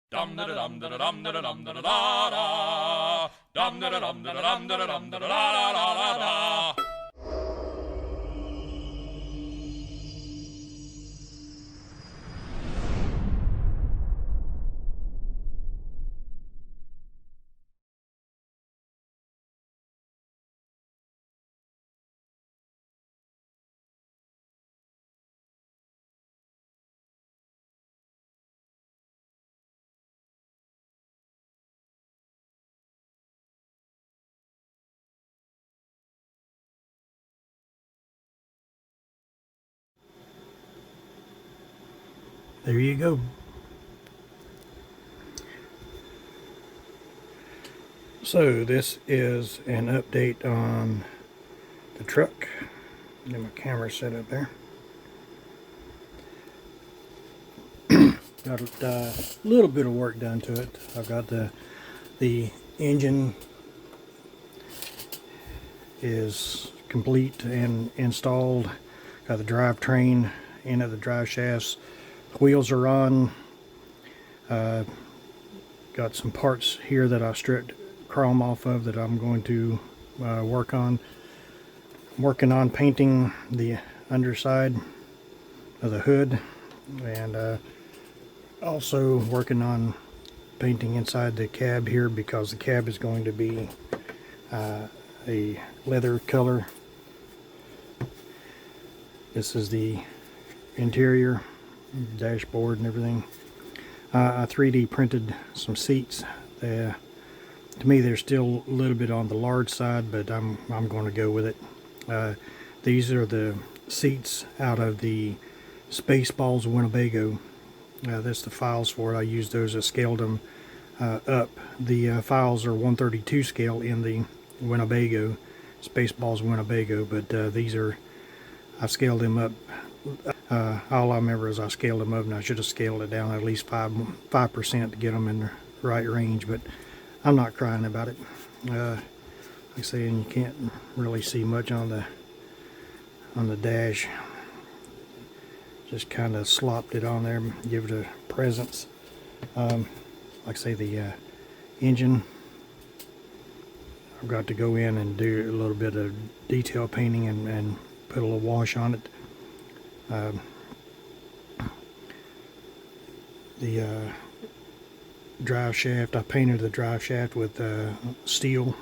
Dum da dum da dum da dum da da da. Dum da dum da dum da dum da da da da. There you go. So this is an update on the truck. Get my camera set up there. Got a little bit of work done to it. I've got the engine is complete and installed. Got the drivetrain in at the drive shafts. Wheels are on. Got some parts here that I stripped chrome off of that I'm going to work on. I'm working on painting the underside of the hood, and also working on painting inside the cab here, because the cab is going to be a leather color. This is the interior, dashboard and everything. I 3D printed some seats. To me, they're still a little bit on the large side, but I'm going to go with it. These are the seats out of the Spaceballs Winnebago. That's the files for it. I used those. I scaled them up. The files are 132 scale in the Winnebago, Spaceballs Winnebago, but these are, I scaled them up. All I remember is I scaled them up, and I should have scaled it down at least 5% to get them in the right range, but I'm not crying about it. Like I say, and you can't really see much on the dash. Just kind of slopped it on there, give it a presence. Like I say, the engine, I've got to go in and do a little bit of detail painting and put a little wash on it. The drive shaft, I painted the drive shaft with steel,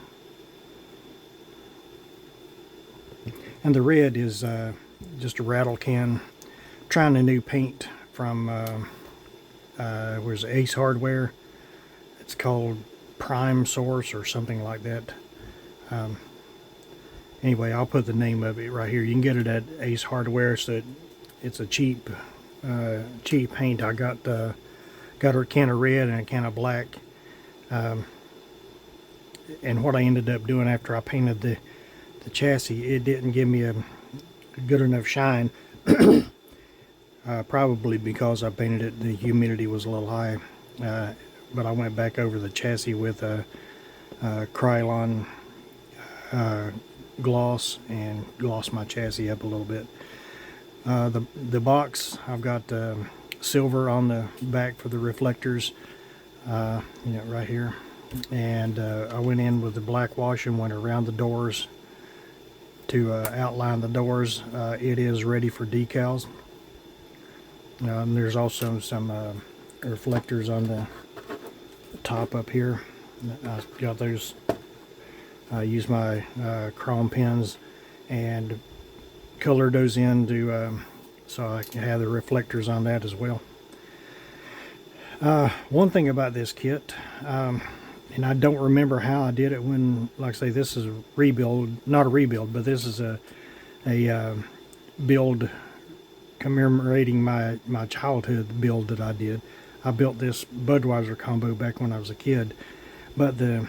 and the red is just a rattle can. Trying a new paint from where's Ace Hardware. It's called Prime Source or something like that. Anyway, I'll put the name of it right here. You can get it at Ace Hardware. So it's a cheap paint. I got a can of red and a can of black. And what I ended up doing after I painted the chassis, it didn't give me a good enough shine. Probably because I painted it, the humidity was a little high. But I went back over the chassis with a Krylon gloss and glossed my chassis up a little bit. The box, I've got silver on the back for the reflectors, right here, and I went in with the black wash and went around the doors to outline the doors. It is ready for decals. And there's also some reflectors on the top up here. I've got those. I used my chrome pens and colored those in to so I can have the reflectors on that as well. One thing about this kit, and I don't remember how I did it when, like I say, this is a rebuild, not a rebuild, but this is a build commemorating my childhood build that I did. I built this Budweiser combo back when I was a kid, but the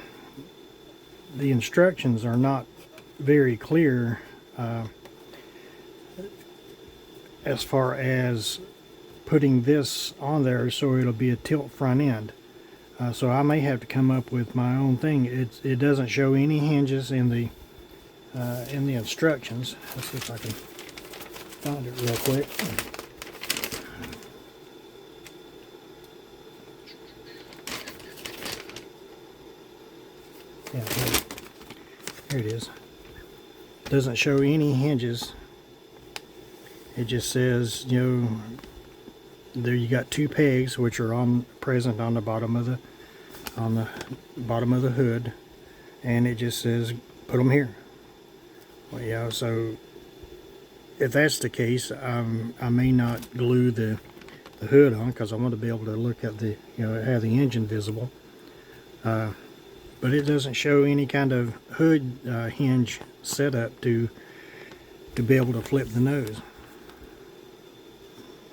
instructions are not very clear as far as putting this on there so it'll be a tilt front end. So I may have to come up with my own thing. It doesn't show any hinges in the instructions. Let's see if I can find it real quick. Yeah, here it is. Doesn't show any hinges. It just says, you know, there you got 2 pegs which are present on the bottom of the hood, and it just says put them here. Well, yeah, so if that's the case, I may not glue the hood on because I want to be able to look at the, you know, have the engine visible. But it doesn't show any kind of hood hinge setup to be able to flip the nose.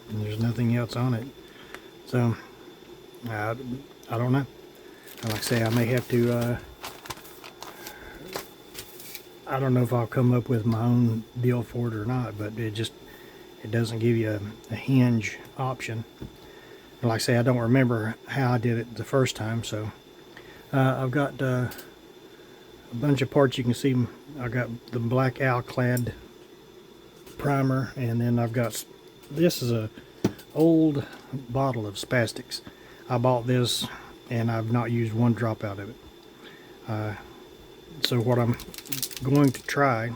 And there's nothing else on it. So I don't know. Like I say, I may have to I don't know if I'll come up with my own deal for it or not, but it doesn't give you a hinge option. And like I say, I don't remember how I did it the first time, so I've got a bunch of parts. You can see I got the black Alclad primer, and then I've got, this is a old bottle of Spastics. I bought this and I've not used one drop out of it. So what I'm going to try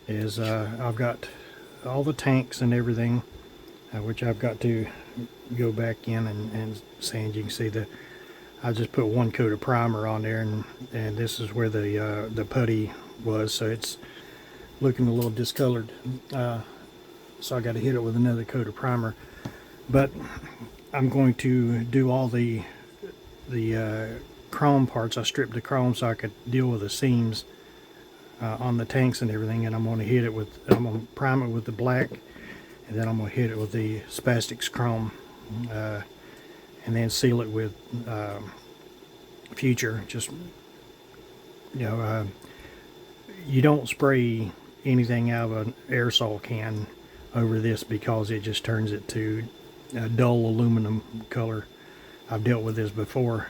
is I've got all the tanks and everything, which I've got to go back in and sand. You can see I just put 1 coat of primer on there, and this is where the putty was, so it's looking a little discolored. So I got to hit it with another coat of primer. But I'm going to do all the chrome parts. I stripped the chrome so I could deal with the seams on the tanks and everything, and I'm going to prime it with the black, and then I'm going to hit it with the Spastics chrome, and then seal it with Future. Just, you know, you don't spray anything out of an aerosol can over this because it just turns it to a dull aluminum color. I've dealt with this before.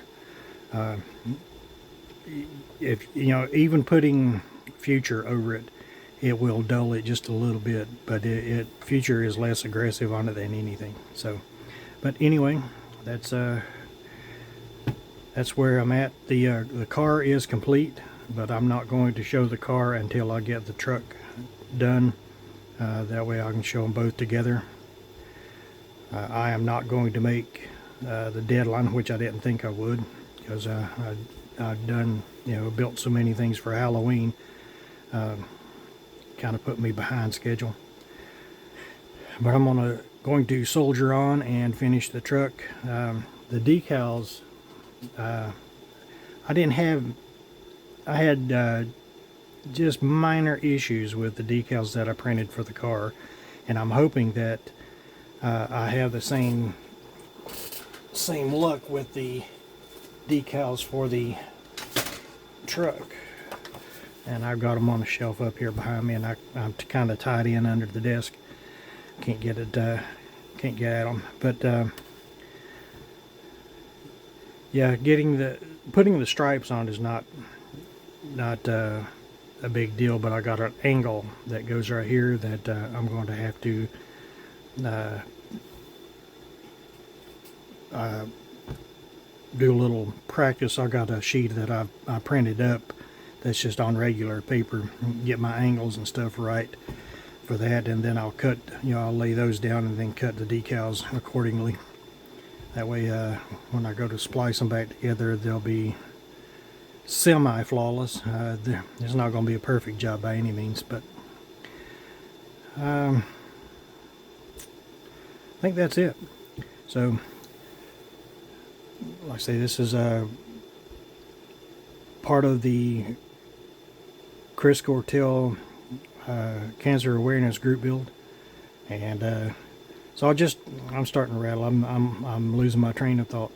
If you know, even putting Future over it, it will dull it just a little bit, but Future is less aggressive on it than anything. So, but anyway, that's where I'm at. The car is complete, but I'm not going to show the car until I get the truck done. That way I can show them both together. I am not going to make the deadline, which I didn't think I would, because I've done, you know, built so many things for Halloween. Kind of put me behind schedule. But I'm going to soldier on and finish the truck. The decals, I had just minor issues with the decals that I printed for the car, and I'm hoping that I have the same luck with the decals for the truck. And I've got them on the shelf up here behind me, and I'm kind of tied in under the desk. Can't get at them. But yeah, putting the stripes on is not a big deal, but I got an angle that goes right here that I'm going to have to do a little practice. I got a sheet that I printed up that's just on regular paper, get my angles and stuff right for that, and then I'll cut, you know, I'll lay those down and then cut the decals accordingly. That way when I go to splice them back together, they'll be semi-flawless. There's not going to be a perfect job by any means, but I think that's it. So like I say, this is a part of the Chris Cortel cancer awareness group build, and so I'm starting to rattle. I'm losing my train of thought.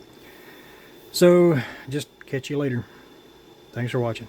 So just catch you later. Thanks for watching.